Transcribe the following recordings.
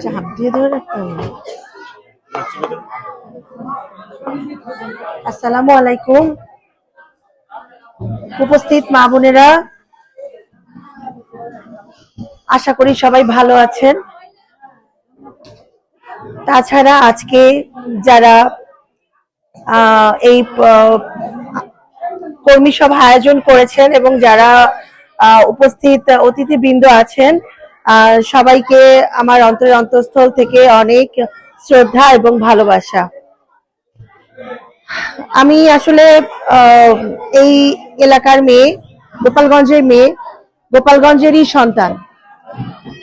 চাপ দিয়ে ধরে রাখতে হবে। আসসালামু আলাইকুম, উপস্থিত মা বোনেরা, আশা করি সবাই ভালো আছেন। তাছাড়া আজকে যারা এই কর্মী সভা আয়োজন করেছেন এবং যারা উপস্থিত অতিথিবৃন্দ আছেন, সবাইকে আমার অন্তরের অন্তঃস্থল থেকে অনেক শ্রদ্ধা এবং ভালোবাসা। আমি আসলে এই এলাকার মেয়ে, গোপালগঞ্জের মেয়ে, গোপালগঞ্জেরই সন্তান,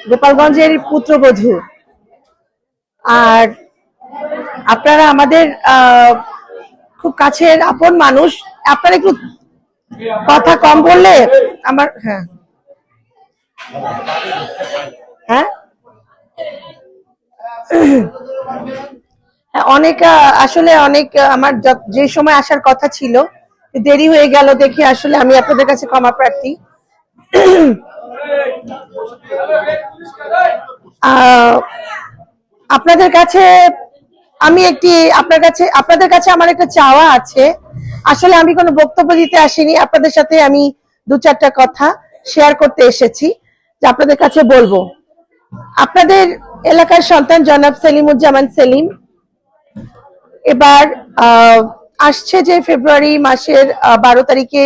গোপালগঞ্জের পুত্রবধূ। আর আপনারা আমাদের খুব কাছের আপন মানুষ। আপনারা একটু কথা কম বললে আমার হ্যাঁ হ্যাঁ অনেক আসলে অনেক আমার যে সময় আসার কথা ছিল দেরি হয়ে গেল দেখে আসলে আমি আপনাদের কাছে ক্ষমা প্রার্থী। আপনাদের কাছে আমি আপনাদের কাছে আমার একটা চাওয়া আছে। আসলে আমি কোনো বক্তব্য দিতে আসিনি, আপনাদের সাথে আমি দু চারটা কথা শেয়ার করতে এসেছি যে আপনাদের কাছে বলবো। আপনাদের এলাকার সন্তান জনাব সেলিমুজ্জামান সেলিম এবার আসছে যে ফেব্রুয়ারি মাসের 12 তারিখে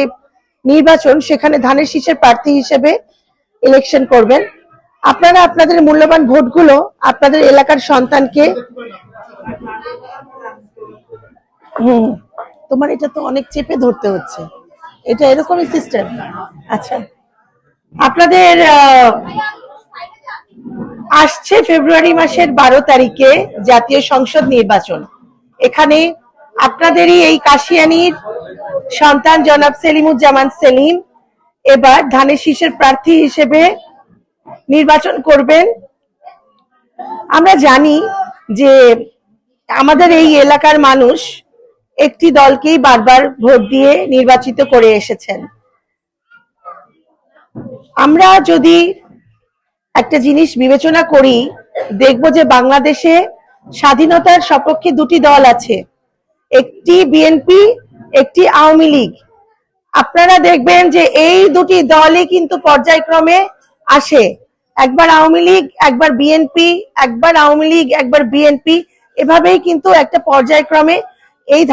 নির্বাচন, সেখানে ধানের শীষের প্রার্থী হিসেবে ইলেকশন করবেন। আপনারা আপনাদের মূল্যবান ভোটগুলো আপনাদের এলাকার সন্তানকে তোমার এটা তো অনেক চেপে ধরতে হচ্ছে, এটা এরকমই সিস্টেম। আচ্ছা, আপনাদের আসছে ফেব্রুয়ারি মাসের 12 তারিখে জাতীয় সংসদ নির্বাচন। এখানে আপনাদেরই এই কাশিয়ানীর সন্তান জনাব সেলিমুজ্জামান সেলিম এবার ধানের শীষের প্রার্থী হিসেবে নির্বাচন করবেন। আমরা জানি যে আমাদের এই এলাকার মানুষ একটি দলকেই বারবার ভোট দিয়ে নির্বাচিত করে এসেছেন। আমরা যদি একটা জিনিস বিবেচনা করি, দেখব যে বাংলাদেশে স্বাধীনতার সপক্ষে দুটি দল আছে, একটি বিএনপি, একটি আওয়ামী লীগ। আপনারা দেখবেন যে এই দুটি দলই কিন্তু পর্যায়ক্রমে আসে, একবার আওয়ামী লীগ, একবার বিএনপি, একবার আওয়ামী লীগ, একবার বিএনপি, এভাবেই কিন্তু একটা পর্যায়ক্রমে এই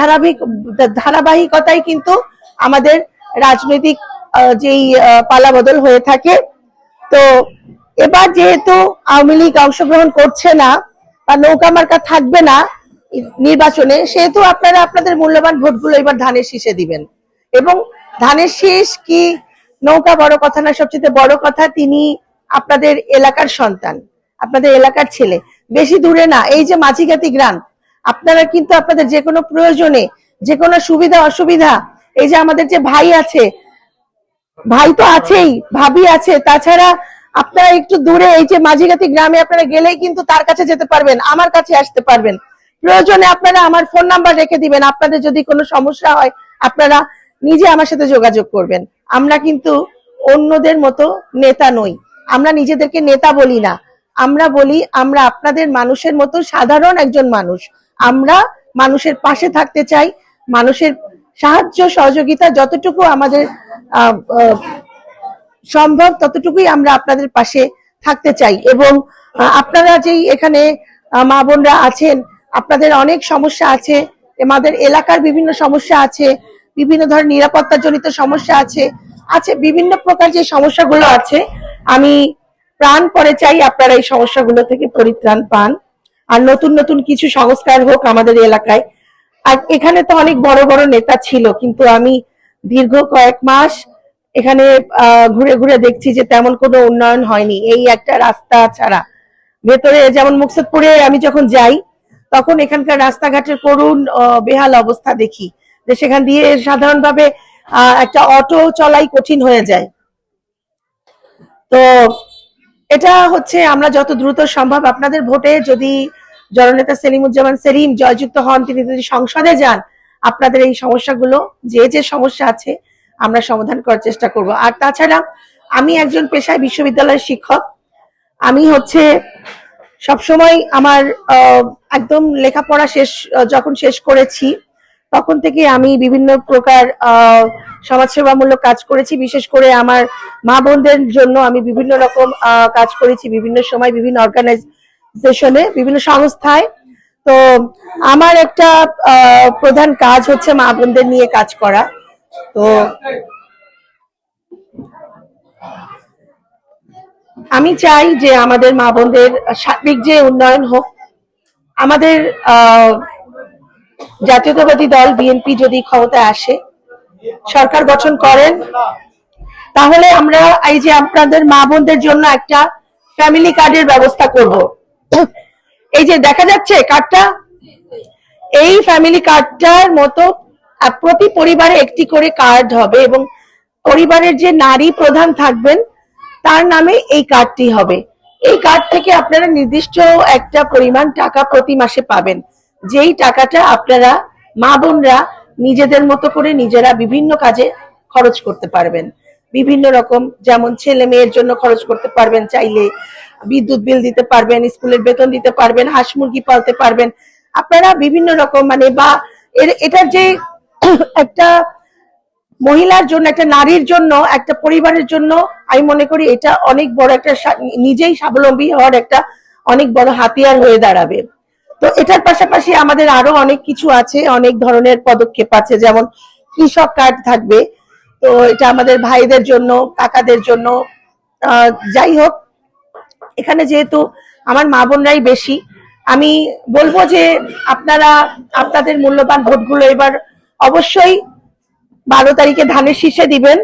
ধারাবাহিকতাই কিন্তু আমাদের রাজনৈতিক যেই পালাবদল হয়ে থাকে। তো এবার যেহেতু আওয়ামী লীগ অংশগ্রহণ করছে না বা নৌকা মার্কা থাকবে না নির্বাচনে, সেহেতু আপনারা আপনাদের মূল্যবান ভোটগুলো এবার ধানের শীষে দিবেন। এবং ধানের শীষ কি নৌকা বড় কথা না, সবচেয়ে বড় কথা তিনি আপনাদের এলাকার সন্তান, আপনাদের এলাকার ছেলে, বেশি দূরে না, এই যে মাঝিগাতি গ্রাম। আপনারা কিন্তু আপনাদের যে কোনো প্রয়োজনে, যে কোনো সুবিধা অসুবিধা, এই যে আমাদের যে ভাই আছে, ভাই তো আছেই, ভাবি আছে, তাছাড়া আপনারা একটু দূরে এই যে মাঝিগাতি গ্রামে আপনারা গেলেই কিন্তু তার কাছে যেতে পারবেন, আমার কাছে আসতে পারবেন। প্রয়োজনে আপনারা আমার ফোন নাম্বার রেখে দিবেন, আপনাদের যদি কোনো সমস্যা হয় আপনারা নিজে আমার সাথে যোগাযোগ করবেন। আমরা কিন্তু অন্যদের মতো নেতা নই, আমরা নিজেদেরকে নেতা বলি না, আমরা বলি আমরা আপনাদের মানুষের মতো সাধারণ একজন মানুষ। আমরা মানুষের পাশে থাকতে চাই, মানুষের সাহায্য সহযোগিতা যতটুকু আমাদের সম্ভব ততটুকুই আমরা আপনাদের পাশে থাকতে চাই। এবং আপনারা যেই এখানে মা বোনরা আছেন, আপনাদের অনেক সমস্যা আছে, আমাদের এলাকার বিভিন্ন সমস্যা আছে, বিভিন্ন ধরনের নিরাপত্তা জনিত সমস্যা আছে, বিভিন্ন প্রকার যে সমস্যাগুলো আছে, আমি প্রাণপণে চাই আপনারা এই সমস্যাগুলো থেকে পরিত্রাণ পান আর নতুন নতুন কিছু সংস্কার হোক আমাদের এলাকায়। আর এখানে তো অনেক বড় বড় নেতা ছিল, কিন্তু আমি দীর্ঘ কয়েক মাস এখানে ঘুরে ঘুরে দেখছি যে তেমন কোনো উন্নয়ন হয়নি, এই একটা রাস্তা ছাড়া। ভেতরে যেমন মুকসুদপুরে আমি যখন যাই তখন এখানকার রাস্তাঘাটের করুণ বেহাল অবস্থা দেখি, যে সেখান দিয়ে সাধারণভাবে একটা অটো চলাই কঠিন হয়ে যায়। তো এটা হচ্ছে আমরা যত দ্রুত সম্ভব আপনাদের ভোটে যদি জননেতা সেলিমুজ্জামান সেলিম জয়যুক্ত হন, তিনি যদি সংসদে যান, আপনাদের এই সমস্যাগুলো যে যে সমস্যা আছে আমরা সমাধান করার চেষ্টা করব। আর তাছাড়া আমি একজন পেশায় বিশ্ববিদ্যালয়ের শিক্ষক, আমি হচ্ছে সবসময় আমার একদম লেখাপড়া যখন শেষ করেছি তখন থেকে আমি বিভিন্ন প্রকার সমাজসেবামূলক কাজ করেছি। বিশেষ করে আমার মা বোনদের জন্য আমি বিভিন্ন রকম কাজ করেছি, বিভিন্ন সময় বিভিন্ন অর্গানাইজেশনে, বিভিন্ন সংস্থায়। তো আমার একটা প্রধান কাজ হচ্ছে মা বোনদের নিয়ে কাজ করা। তো আমি চাই যে আমাদের মা বোনদের সার্বিক যে উন্নয়ন হোক। আমাদের জাতীয়তাবাদী দল বিএনপি যদি ক্ষমতায় আসে, সরকার গঠন করেন, তাহলে আমরা এই যে আপনাদের মা বোনদের জন্য একটা ফ্যামিলি কার্ডের ব্যবস্থা করব। এই যে দেখা যাচ্ছে কার্ডটা, এই ফ্যামিলি কার্ডটার মতো প্রতি পরিবারে একটি করে কার্ড হবে এবং পরিবারের যে নারী প্রধান থাকবেন তার নামে এই কার্ডটি হবে। এই কার্ড থেকে আপনারা নির্দিষ্ট একটা পরিমাণ টাকা প্রতি মাসে পাবেন, যেই টাকাটা আপনারা মা বোনরা নিজেদের মতো করে নিজেরা বিভিন্ন কাজে খরচ করতে পারবেন। বিভিন্ন রকম, যেমন ছেলে মেয়ের জন্য খরচ করতে পারবেন, চাইলে বিদ্যুৎ বিল দিতে পারবেন, স্কুলের বেতন দিতে পারবেন, হাঁস মুরগি পালতে পারবেন আপনারা বিভিন্ন রকম, মানে বা এটার যে একটা মহিলার জন্য, একটা নারীর জন্য, একটা পরিবারের জন্য আমি মনে করি এটা অনেক বড় একটা নিজেই স্বাবলম্বী হওয়ার একটা অনেক বড় হাতিয়ার হয়ে দাঁড়াবে। তো এটার পাশাপাশি আমাদের আরো অনেক কিছু আছে, অনেক ধরনের পদক্ষেপ আছে, যেমন কৃষক কার্ড থাকবে। তো এটা আমাদের ভাইদের জন্য, কাকাদের জন্য। যাই হোক, এখানে যেহেতু আমার মা বোনরাই বেশি, আমি বলবো যে আপনারা আপনাদের মূল্যবান ভোটগুলো এবার অবশ্যই 12 তারিখে ধানের শীষে দিবেন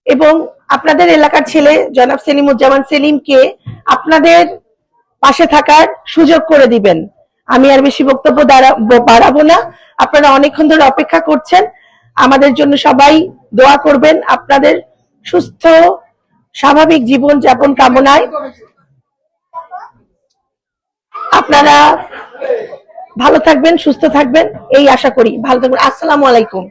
এবং আপনাদের এলাকার ছেলে জনাব সেলিমুজ্জামান সেলিমকে আপনাদের পাশে থাকার সুযোগ করে দিবেন। আমি আর বেশি বক্তব্য বাড়াবো না, আপনারা অনেকক্ষণ ধরে অপেক্ষা করছেন। আমাদের জন্য সবাই দোয়া করবেন, আপনাদের সুস্থ স্বাভাবিক জীবন যাপন কামনায়। আপনারা ভালো থাকবেন, সুস্থ থাকবেন, এই আশা করি। ভালো থাকবেন। আসসালামু আলাইকুম।